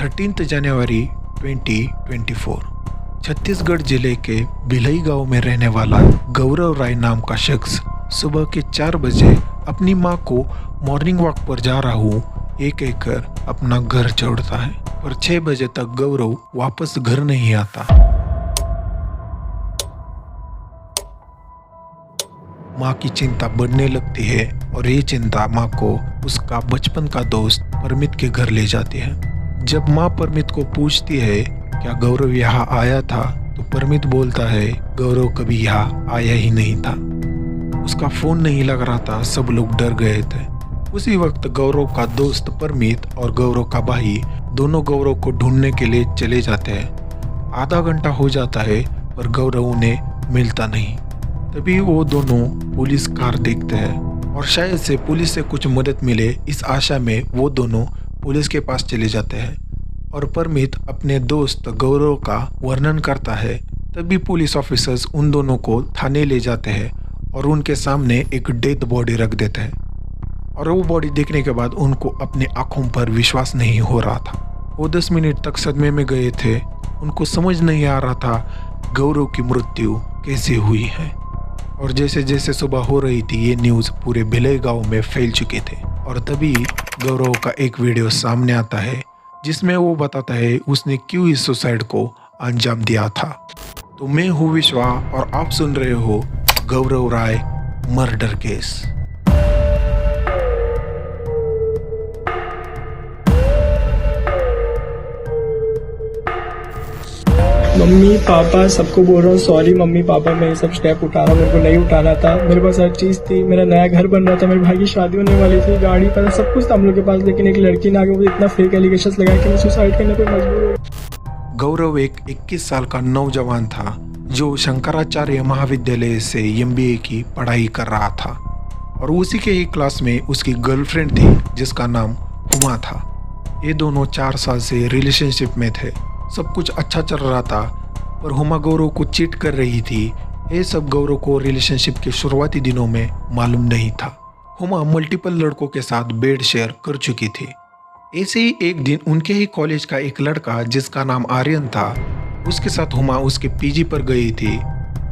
13 जनवरी 2024 छत्तीसगढ़ जिले के भिलई गांव में रहने वाला गौरव राय नाम का शख्स सुबह के 4 बजे अपनी मां को मॉर्निंग वॉक पर जा रहा हूँ एक कहकर अपना घर छोड़ता है, पर 6 बजे तक गौरव वापस घर नहीं आता। माँ की चिंता बढ़ने लगती है और ये चिंता माँ को उसका बचपन का दोस्त परमित के घर ले जाती है। जब माँ परमित को पूछती है क्या गौरव यहाँ आया था, तो परमित बोलता है गौरव कभी यहाँ आया ही नहीं था। उसका फोन नहीं लग रहा था, सब लोग डर गए थे। उसी वक्त गौरव का दोस्त परमित और गौरव का भाई दोनों गौरव को ढूंढने के लिए चले जाते हैं। आधा घंटा हो जाता है पर गौरव उन्हें मिलता नहीं। तभी वो दोनों पुलिस कार देखते हैं और शायद से पुलिस से कुछ मदद मिले इस आशा में वो दोनों पुलिस के पास चले जाते हैं और परमित अपने दोस्त गौरव का वर्णन करता है। तभी पुलिस ऑफिसर्स उन दोनों को थाने ले जाते हैं और उनके सामने एक डेड बॉडी रख देते हैं और वो बॉडी देखने के बाद उनको अपने आंखों पर विश्वास नहीं हो रहा था। वो 10 मिनट तक सदमे में गए थे। उनको समझ नहीं आ रहा था गौरव की मृत्यु कैसे हुई है। और जैसे जैसे सुबह हो रही थी ये न्यूज़ पूरे भिलई गांव में फैल चुके थे और तभी गौरव का एक वीडियो सामने आता है जिसमें वो बताता है उसने क्यों इस सुसाइड को अंजाम दिया था। तो मैं हूँ विश्वा और आप सुन रहे हो गौरव राय मर्डर केस। मम्मी पापा सबको बोल रहा हूँ सॉरी मम्मी पापा, मैं ये सब स्टेप उठा रहा हूँ, मेरे को नहीं उठाना था। मेरे पास हर चीज़ थी, मेरा नया घर बन रहा था, मेरे भाई की शादी होने वाली थी, गाड़ी पर सब कुछ था हम लोग के पास, लेकिन एक लड़की ने आगे मुझे इतना फेक एलिगेशंस लगाया कि मैं सुसाइड करने पर मजबूर हो। गौरव एक 21 साल का नौजवान था जो शंकराचार्य महाविद्यालय से MBA की पढ़ाई कर रहा था और उसी के ही क्लास में उसकी गर्लफ्रेंड थी जिसका नाम हुमा था। ये दोनों 4 साल से रिलेशनशिप में थे। सब कुछ अच्छा चल रहा था पर हुमा गौरव को चीट कर रही थी। ये सब गौरव को रिलेशनशिप के शुरुआती दिनों में मालूम नहीं था। हुमा मल्टीपल लड़कों के साथ बेड शेयर कर चुकी थी। ऐसे ही एक दिन उनके ही कॉलेज का एक लड़का जिसका नाम आर्यन था उसके साथ हुमा उसके PG पर गई थी।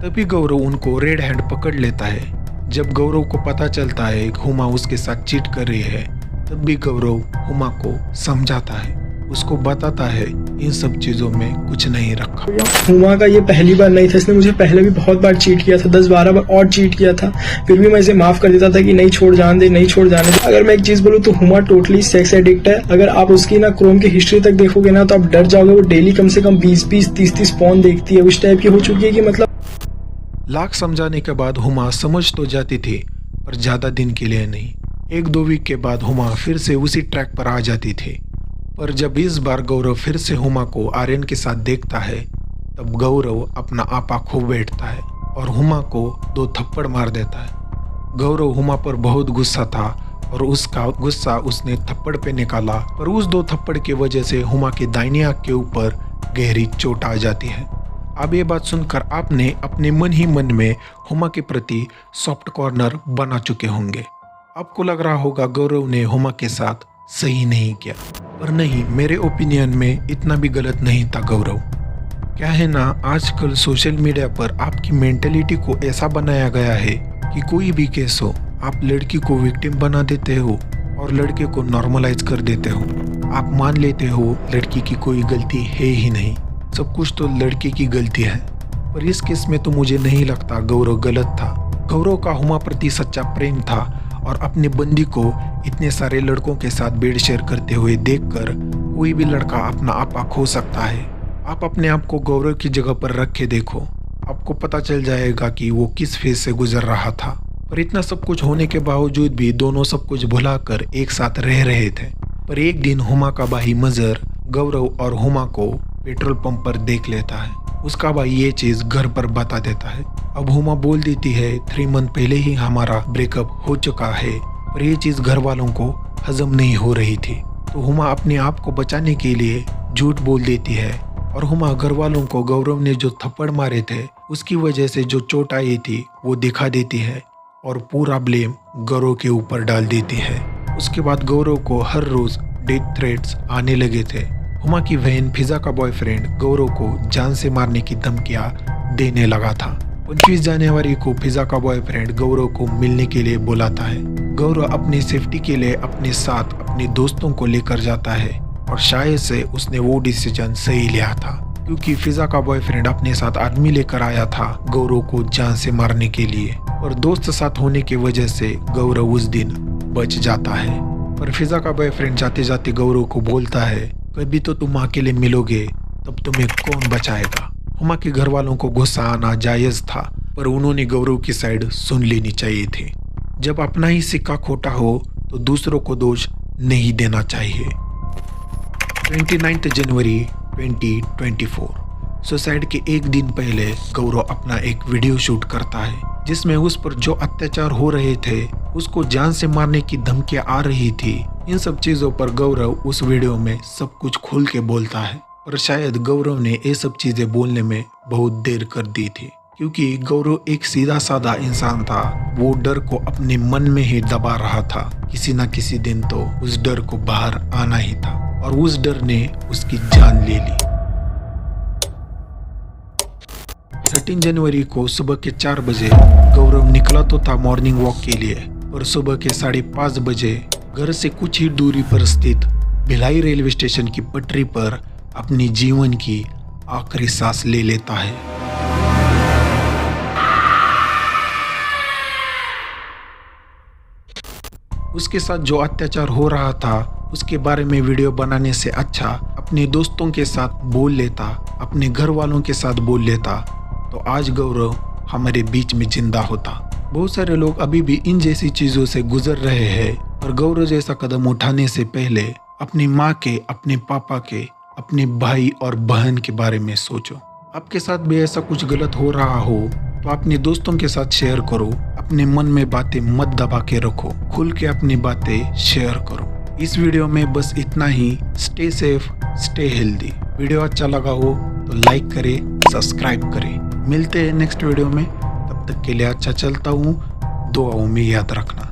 तभी गौरव उनको रेड हैंड पकड़ लेता है। जब गौरव को पता चलता है कि हुमा उसके साथ चीट कर रही है तब भी गौरव हुमा को समझाता है, उसको बताता है इन सब चीजों में कुछ नहीं रखा। हुमा का ये पहली बार नहीं था, इसने मुझे पहले भी बहुत बार चीट किया था, 10-12 बार और चीट किया था, फिर भी मैं इसे माफ कर देता था कि नहीं छोड़ जाने दे, नहीं छोड़ जाने दे। अगर मैं एक चीज बोलूँ तो हुमा टोटली सेक्स एडिक्ट है। अगर आप उसकी ना क्रोम की हिस्ट्री तक देखोगे ना तो आप डर जाओगे। वो डेली कम से कम 20-20, 30-30 पॉन देखती है, उस टाइप की हो चुकी है कि मतलब। लाख समझाने के बाद हुमा समझ तो जाती थी पर ज्यादा दिन के लिए नहीं। 1-2 वीक के बाद हुमा फिर से उसी ट्रैक पर आ जाती थी। पर जब इस बार गौरव फिर से हुमा को आर्यन के साथ देखता है तब गौरव अपना आपा खो बैठता है और हुमा को 2 थप्पड़ मार देता है। गौरव हुमा पर बहुत गुस्सा था और उसका गुस्सा उसने थप्पड़ पे निकाला, पर उस 2 थप्पड़ की वजह से हुमा की दाहिनी आंख के ऊपर गहरी चोट आ जाती है। अब ये बात सुनकर आपने अपने मन ही मन में हुमा के प्रति सॉफ्ट कॉर्नर बना चुके होंगे। आपको लग रहा होगा गौरव ने हुमा के साथ सही नहीं किया, पर नहीं, मेरे ओपिनियन में इतना भी गलत नहीं था गौरव। क्या है ना, आजकल सोशल मीडिया पर आपकी मेंटेलिटी को ऐसा बनाया गया है कि कोई भी केस हो आप लड़की को विक्टिम बना देते हो और लड़के को नॉर्मलाइज कर देते हो। आप मान लेते हो लड़की की कोई गलती है ही नहीं, सब कुछ तो लड़के की गलती है। पर इस केस में तो मुझे नहीं लगता गौरव गलत था। गौरव का हुमा प्रति सच्चा प्रेम था और अपने बंदी को इतने सारे लड़कों के साथ बेड शेयर करते हुए देखकर कोई भी लड़का अपना आपा खो सकता है। आप अपने आप को गौरव की जगह पर रख के देखो, आपको पता चल जाएगा कि वो किस फेज से गुजर रहा था। पर इतना सब कुछ होने के बावजूद भी दोनों सब कुछ भुलाकर एक साथ रह रहे थे। पर एक दिन हुमा का भाई मजर गौरव और हुमा को पेट्रोल पंप पर देख लेता है। उसका भाई ये चीज घर पर बता देता है। अब हुमा बोल देती है 3 मंथ पहले ही हमारा ब्रेकअप हो चुका है, पर ये चीज घर वालों को हजम नहीं हो रही थी। तो हुमा अपने आप को बचाने के लिए झूठ बोल देती है और हुमा घर वालों को गौरव ने जो थप्पड़ मारे थे उसकी वजह से जो चोट आई थी वो दिखा देती है और पूरा ब्लेम गौरव के ऊपर डाल देती है। उसके बाद गौरव को हर रोज डेथ थ्रेट्स आने लगे थे हुमा की बहन फिजा का बॉयफ्रेंड गौरव को जान से मारने की धमकियां देने लगा था। 25 जनवरी को फिजा का बॉयफ्रेंड गौरव को मिलने के लिए बुलाता है। गौरव अपनी सेफ्टी के लिए अपने साथ अपने दोस्तों को लेकर जाता है और शायद से उसने वो डिसीजन सही लिया था, क्योंकि फिजा का बॉयफ्रेंड अपने साथ आदमी लेकर आया था गौरव को जान से मारने के लिए, और दोस्त साथ होने की वजह से गौरव उस दिन बच जाता है। पर फिजा का बॉयफ्रेंड जाते जाते गौरव को बोलता है, कभी तो तुम अकेले मिलोगे, तब तुम्हें कौन बचाएगा। हुमा के घर वालों को गुस्सा आना जायज था, पर उन्होंने गौरव की साइड सुन लेनी चाहिए थी। जब अपना ही सिक्का खोटा हो तो दूसरों को दोष नहीं देना चाहिए। 29 जनवरी 2024 सुसाइड के एक दिन पहले गौरव अपना एक वीडियो शूट करता है, जिसमें उस पर जो अत्याचार हो रहे थे, उसको जान से मारने की धमकियां आ रही थी, इन सब चीजों पर गौरव उस वीडियो में सब कुछ खोल के बोलता है। पर शायद गौरव ने ये सब चीजें बोलने में बहुत देर कर दी थी, क्योंकि गौरव एक सीधा साधा इंसान था। वो डर को अपने मन में ही दबा रहा था। किसी न किसी दिन तो उस डर को बाहर आना ही था, और उस डर ने उसकी जान ले ली। 13 जनवरी को सुबह के 4 बजे गौरव निकला तो था मॉर्निंग वॉक के लिए, और सुबह के 5:30 बजे घर से कुछ ही दूरी पर स्थित भिलाई रेलवे स्टेशन की पटरी पर अपनी जीवन की आखिरी सांस ले लेता है। उसके साथ जो अत्याचार हो रहा था उसके बारे में वीडियो बनाने से अच्छा अपने दोस्तों के साथ बोल लेता, अपने घर वालों के साथ बोल लेता, तो आज गौरव हमारे बीच में जिंदा होता। बहुत सारे लोग अभी भी इन जैसी चीजों से गुजर रहे हैं, और गौरव जैसा कदम उठाने से पहले अपनी माँ के, अपने पापा के, अपने भाई और बहन के बारे में सोचो। आपके साथ भी ऐसा कुछ गलत हो रहा हो तो अपने दोस्तों के साथ शेयर करो। अपने मन में बातें मत दबा के रखो, खुल के अपनी बातें शेयर करो। इस वीडियो में बस इतना ही। Stay safe, stay healthy. Video अच्छा लगा हो तो लाइक करें, सब्सक्राइब करें। मिलते हैं नेक्स्ट वीडियो में, तब तक के लिए अच्छा चलता हूँ, दुआओं में याद रखना।